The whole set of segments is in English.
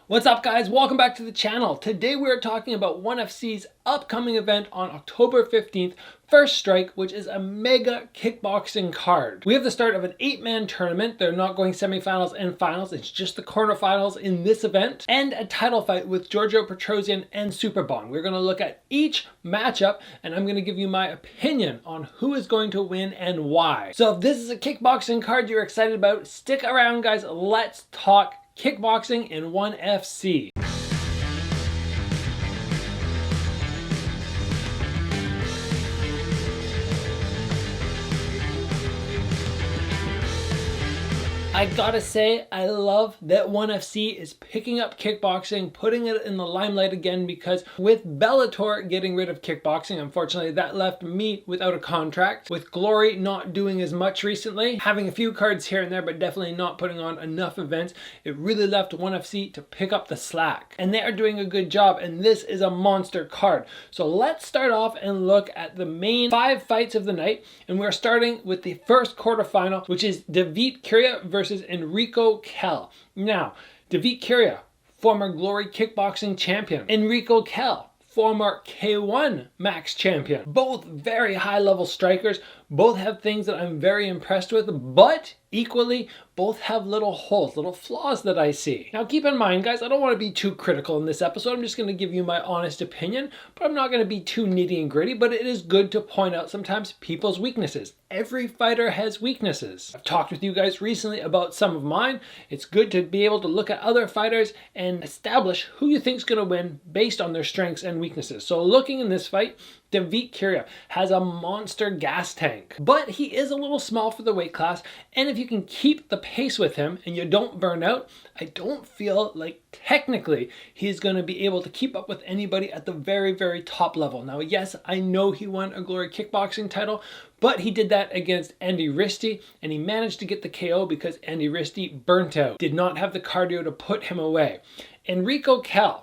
What's up guys, welcome back to the channel. Today we are talking about ONE FC's upcoming event on October 15th, First Strike, which is a mega kickboxing card. We have the start of an 8-man tournament. They're not going semifinals and finals, it's just the quarterfinals in this event, and a title fight with Giorgio Petrosyan and Superbon. We're going to look at each matchup and I'm going to give you my opinion on who is going to win and why. So if this is a kickboxing card you're excited about, stick around guys, let's talk kickboxing in ONE FC. I gotta say, I love that ONE FC is picking up kickboxing, putting it in the limelight again, because with Bellator getting rid of kickboxing, unfortunately that left me without a contract. With Glory not doing as much recently, having a few cards here and there, but definitely not putting on enough events, it really left ONE FC to pick up the slack. And they are doing a good job, and this is a monster card. So let's start off and look at the main 5 fights of the night, and we're starting with the first quarterfinal, which is Kehl Kiria versus Kehl. Now, Kehl Kiria, former Glory kickboxing champion. Kehl, former K1 Max champion. Both very high level strikers. Both have things that I'm very impressed with, but equally, both have little holes, little flaws that I see. Now keep in mind guys, I don't want to be too critical in this episode. I'm just going to give you my honest opinion, but I'm not going to be too nitty and gritty, but it is good to point out sometimes people's weaknesses. Every fighter has weaknesses. I've talked with you guys recently about some of mine. It's good to be able to look at other fighters and establish who you think is going to win based on their strengths and weaknesses. So looking in this fight, Kehl Kiria has a monster gas tank, but he is a little small for the weight class, and if you can keep the pace with him and you don't burn out, I don't feel like technically he's going to be able to keep up with anybody at the very, very top level. Now, yes, I know he won a Glory kickboxing title, but he did that against Andy Risti, and he managed to get the KO because Andy Risti burnt out, did not have the cardio to put him away. Kehl,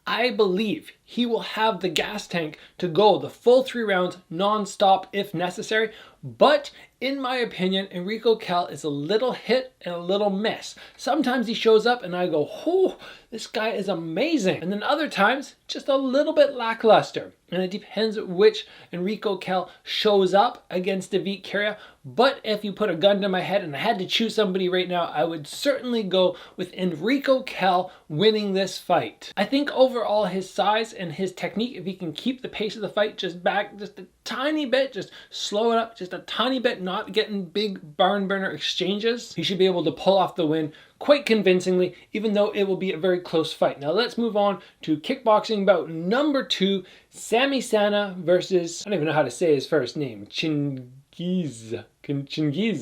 I believe he will have the gas tank to go the full 3 rounds non-stop if necessary, but in my opinion, Kehl is a little hit and a little miss. Sometimes he shows up and I go, oh, this guy is amazing. And then other times, just a little bit lackluster. And it depends which Kehl shows up against Kehl Kiria. But if you put a gun to my head and I had to choose somebody right now, I would certainly go with Kehl winning this fight. I think overall his size and his technique, if he can keep the pace of the fight just back just a tiny bit, just slow it up just a tiny bit, not getting big barn burner exchanges, he should be able to pull off the win quite convincingly, even though it will be a very close fight. Now let's move on to kickboxing bout number 2, Sami Sana versus, I don't even know how to say his first name,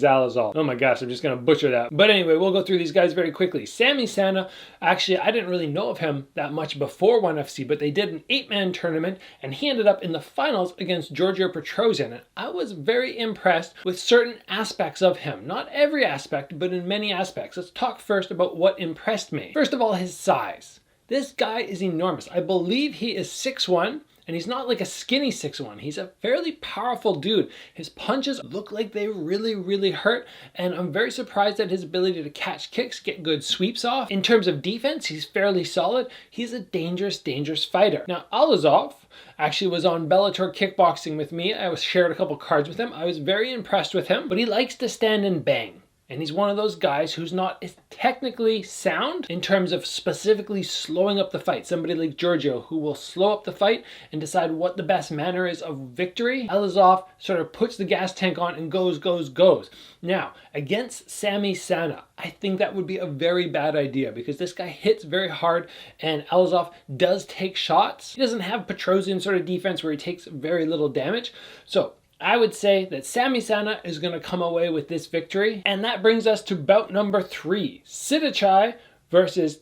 Allazov. Oh my gosh, I'm just gonna butcher that. But anyway, we'll go through these guys very quickly. Sami Sana, actually, I didn't really know of him that much before ONE FC, but they did an 8-man tournament, and he ended up in the finals against Giorgio Petrosyan. And I was very impressed with certain aspects of him. Not every aspect, but in many aspects. Let's talk first about what impressed me. First of all, his size. This guy is enormous. I believe he is 6'1", and he's not like a skinny 6'1". He's a fairly powerful dude. His punches look like they really, really hurt, and I'm very surprised at his ability to catch kicks, get good sweeps off. In terms of defense, he's fairly solid. He's a dangerous, dangerous fighter. Now, Allazov actually was on Bellator kickboxing with me. I shared a couple cards with him. I was very impressed with him, but he likes to stand and bang. And he's one of those guys who's not as technically sound in terms of specifically slowing up the fight. Somebody like Giorgio who will slow up the fight and decide what the best manner is of victory. Allazov sort of puts the gas tank on and goes, goes, goes. Now, against Sami Sana, I think that would be a very bad idea because this guy hits very hard and Allazov does take shots. He doesn't have Petrosyan sort of defense where he takes very little damage. So I would say that Sami Sana is going to come away with this victory. And that brings us to bout number 3, Sittichai versus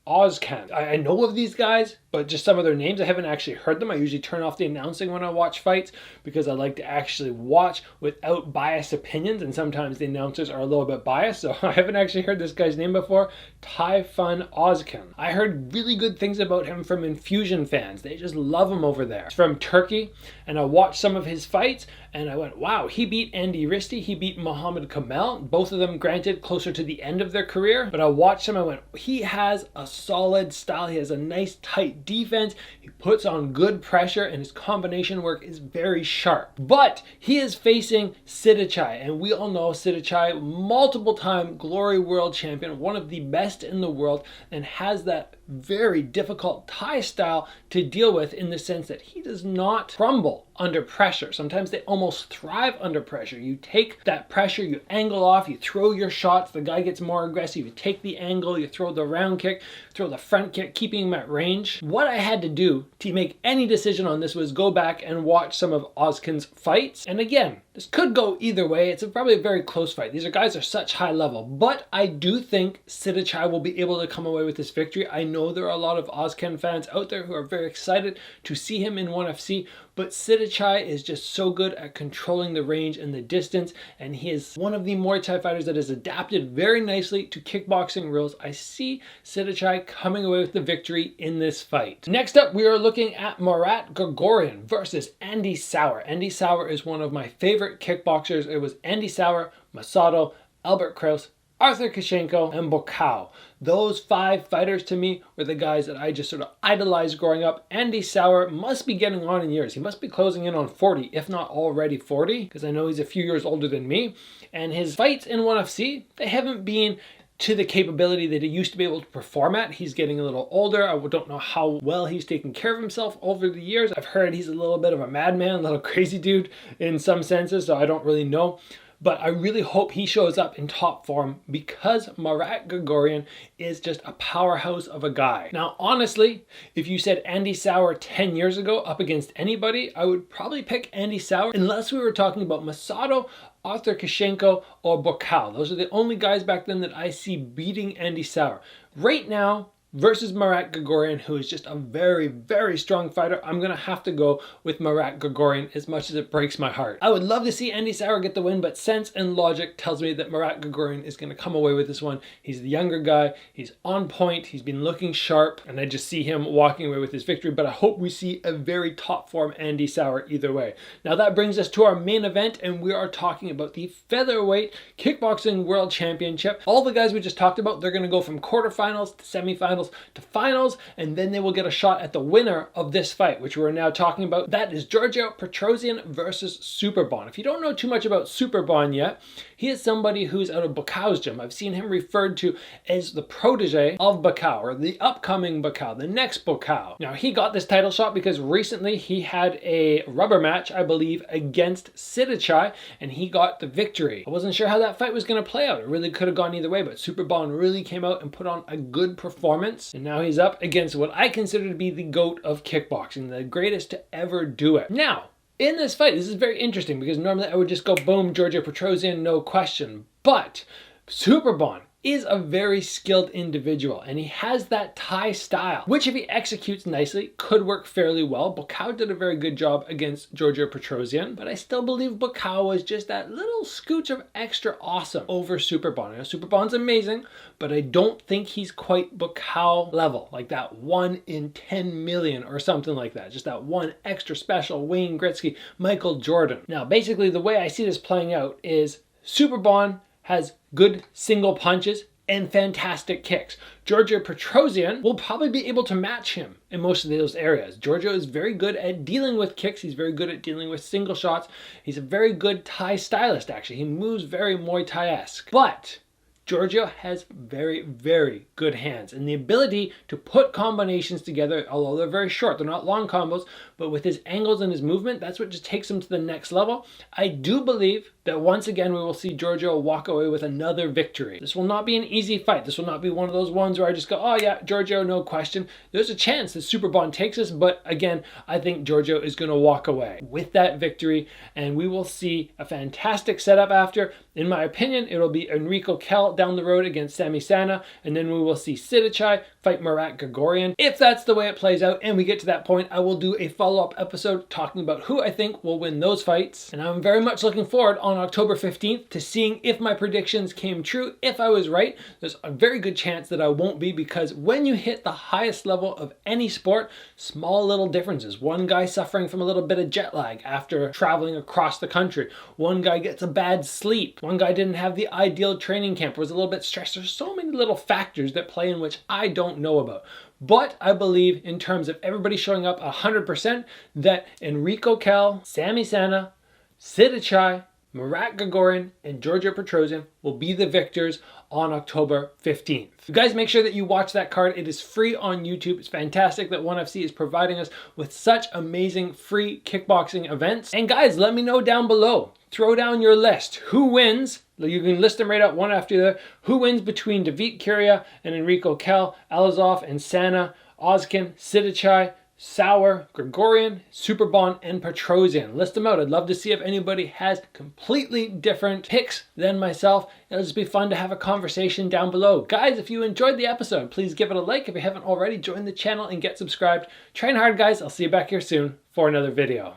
Ozcan. I know of these guys, but just some of their names, I haven't actually heard them. I usually turn off the announcing when I watch fights because I like to actually watch without biased opinions, and sometimes the announcers are a little bit biased, so I haven't actually heard this guy's name before. Ozcan. I heard really good things about him from Infusion fans. They just love him over there. He's from Turkey, and I watched some of his fights, and I went, wow, he beat Andy Risti, he beat Muhammad Kamel, both of them granted closer to the end of their career, but I watched him, I went, he has a solid style. He has a nice tight defense. He puts on good pressure and his combination work is very sharp. But he is facing Sittichai, and we all know Sittichai, multiple time Glory World Champion, one of the best in the world, and has that very difficult Thai style to deal with, in the sense that he does not crumble under pressure. Sometimes they almost thrive under pressure. You take that pressure, you angle off, you throw your shots, the guy gets more aggressive, you take the angle, you throw the round kick, throw the front kick, keeping him at range. What I had to do to make any decision on this was go back and watch some of Ozcan's fights. And again, this could go either way. It's probably a very close fight. These guys are such high level, but I do think Sittichai will be able to come away with this victory. I know there are a lot of Ozcan fans out there who are very excited to see him in ONE FC, but Sittichai is just so good at controlling the range and the distance, and he is one of the Muay Thai fighters that has adapted very nicely to kickboxing rules. I see Sittichai coming away with the victory in this fight. Next up, we are looking at Grigorian versus Andy Souwer. Andy Souwer is one of my favorite kickboxers. It was Andy Souwer, Masato, Albert Kraus, Arthur Kashenko, and Buakaw. Those 5 fighters to me were the guys that I just sort of idolized growing up. Andy Souwer must be getting on in years. He must be closing in on 40, if not already 40, because I know he's a few years older than me. And his fights in ONE FC, they haven't been to the capability that he used to be able to perform at. He's getting a little older. I don't know how well he's taken care of himself over the years. I've heard he's a little bit of a madman, a little crazy dude in some senses, so I don't really know. But I really hope he shows up in top form, because Grigorian is just a powerhouse of a guy. Now, honestly, if you said Andy Souwer 10 years ago up against anybody, I would probably pick Andy Souwer, unless we were talking about Masato, Arthur Kashenko, or Buakaw. Those are the only guys back then that I see beating Andy Souwer. Right now, versus Grigorian, who is just a very, very strong fighter, I'm going to have to go with Grigorian, as much as it breaks my heart. I would love to see Andy Souwer get the win, but sense and logic tells me that Grigorian is going to come away with this one. He's the younger guy, he's on point, he's been looking sharp, and I just see him walking away with his victory, but I hope we see a very top form Andy Souwer either way. Now that brings us to our main event, and we are talking about the Featherweight Kickboxing World Championship. All the guys we just talked about, they're going to go from quarterfinals to semifinals to finals, and then they will get a shot at the winner of this fight, which we're now talking about. That is Petrosyan versus Superbon. If you don't know too much about Superbon yet, he is somebody who's out of Buakaw's gym. I've seen him referred to as the protege of Buakaw, or the upcoming Buakaw, the next Buakaw. Now, he got this title shot because recently he had a rubber match, I believe, against Sittichai, and he got the victory. I wasn't sure how that fight was going to play out. It really could have gone either way, but Superbon really came out and put on a good performance. And now he's up against what I consider to be the GOAT of kickboxing, the greatest to ever do it. Now, in this fight, this is very interesting, because normally I would just go boom, Petrosyan, no question. But Superbon is a very skilled individual, and he has that Thai style, which if he executes nicely, could work fairly well. Buakaw did a very good job against Petrosyan, but I still believe Buakaw was just that little scooch of extra awesome over Superbon. Now, Superbon's amazing, but I don't think he's quite Buakaw level, like that 1 in 10 million or something like that. Just that one extra special, Wayne Gretzky, Michael Jordan. Now, basically the way I see this playing out is Superbon has good single punches and fantastic kicks. Petrosyan will probably be able to match him in most of those areas. Giorgio is very good at dealing with kicks. He's very good at dealing with single shots. He's a very good Thai stylist, actually. He moves very Muay Thai-esque. But Giorgio has very, very good hands, and the ability to put combinations together, although they're very short, they're not long combos, but with his angles and his movement, that's what just takes him to the next level. I do believe that once again we will see Giorgio walk away with another victory. This will not be an easy fight. This will not be one of those ones where I just go, oh yeah, Giorgio, no question. There's a chance that Superbon takes us, but again, I think Giorgio is going to walk away with that victory, and we will see a fantastic setup after. In my opinion, it'll be Enrico Kehl down the road against Sami Sana, and then we will see Sittichai fight Grigorian. If that's the way it plays out and we get to that point, I will do a follow-up episode talking about who I think will win those fights. And I'm very much looking forward on October 15th to seeing if my predictions came true. If I was right, there's a very good chance that I won't be, because when you hit the highest level of any sport, small little differences. One guy suffering from a little bit of jet lag after traveling across the country. One guy gets a bad sleep. One guy didn't have the ideal training camp, was a little bit stressed. There's so many little factors that play in which I don't know about. But I believe in terms of everybody showing up 100% that Enrico Kehl, Sami Sana, Sittichai, Murat Grigorian, and Georgia Petrosyan will be the victors on October 15th. You guys make sure that you watch that card. It is free on YouTube. It's fantastic that ONE FC is providing us with such amazing free kickboxing events. And guys, let me know down below. Throw down your list. Who wins? You can list them right out one after the other. Who wins between Vs Kiria and Enrico Kehl, Allazov and Sana, Ozcan, Sittichai, Souwer, Grigorian, Superbon, and Petrosyan. List them out. I'd love to see if anybody has completely different picks than myself. It'll just be fun to have a conversation down below. Guys, if you enjoyed the episode, please give it a like. If you haven't already, join the channel and get subscribed. Train hard, guys. I'll see you back here soon for another video.